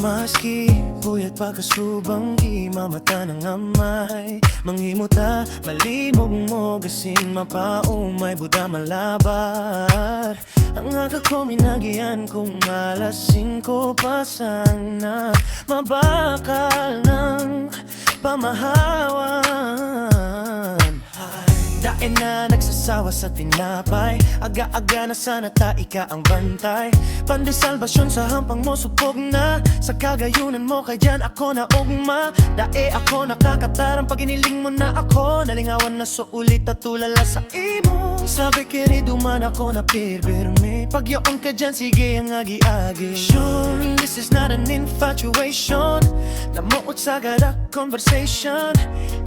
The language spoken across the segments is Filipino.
Maski puyat pagkasubang di mamata ng amay Manghimuta, malimog mo gasing mapaumay Buda malabar Ang aga ko minagian kung alas 5 pa sana Mabakal ng pamahawan Dain na nagsasawa sa tinapay Aga-aga na sana taika ang bantay Pandesalbasyon sa hampang mo supog na Sa kagayunan mo kay dyan ako na ugma Dae ako nakakatarang pag iniling mo na ako Nalingawan na so ulit at tulala sa imo Sabi kini duman ako na pirpirme Pag yaon ka dyan sige ang agi-agi Sure, this is not an infatuation Namuot sa gada conversation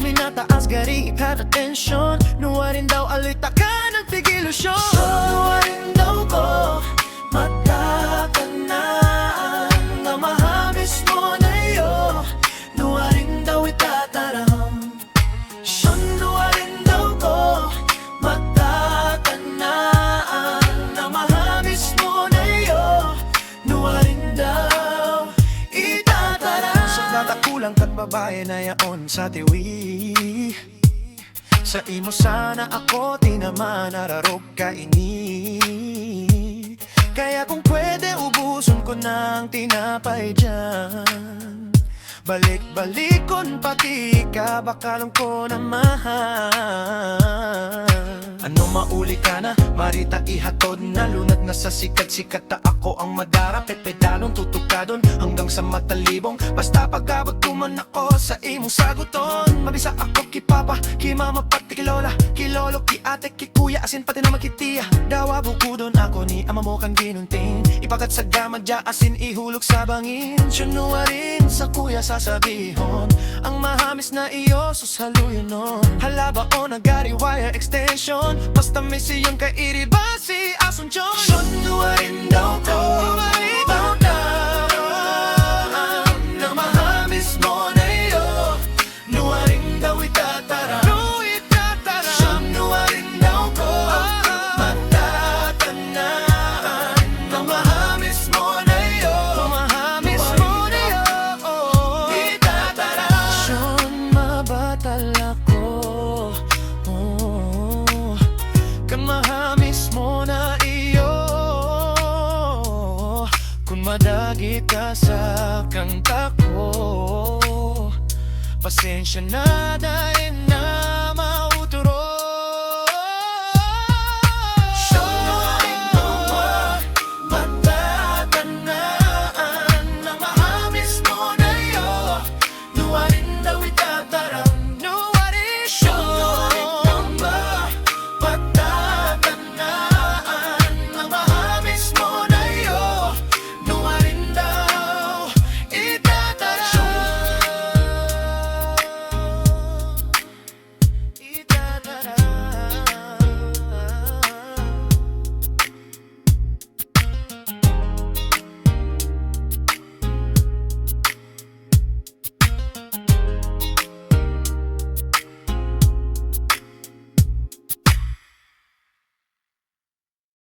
Minataas gari ikad attention Nuwa rin daw alita ka ng tigilusyon Nuwa rin daw ko matatanaan Na mahamis mo na iyo Nuwa rin daw itataram Nuwa rin daw ko matatanaan Na mahamis mo na iyo Nuwa rin daw itataram Sa tatakulang kat babae na yaon sa tiwi Sa imo sana ako tinaman nararog ka ini Kaya kung pwede ubuson ko ng tinapay dyan Balik-balikon pati ka bakalong ko naman Ano mauli ka na, marita ihatod na Lunad na sa sikat-sikat na ako ang madara Pepedalong tutukadon hanggang sa matalibong Basta pagkabot tuman ako sa imong saguton Mabisa ako ki papa, ki mama pati ki lola Ki lolo, ki ate, ki kuya, asin pati naman ki tiya Dawa bukudon ako ni ama mo kang ginunting Ipagat sa gama dya, asin ihulog sa bangin Syunuwa rin sa kuya sasabihon Ang mahamis na iyo, susaluyon nun Halaba o nagari wire extension Basta may siyong kairiba si Asunsyon Syunuwa rin daw ko Na mahamis mo na iyo Nuwa rin daw itatara Syunuwa rin daw ko matatanaan Na mahamis mo na iyo Mahamis mo na iyo itatara Syun mabatal ako Kamahamis mo na iyo Kung madagi ka sa kanta ko Pasensya na dahil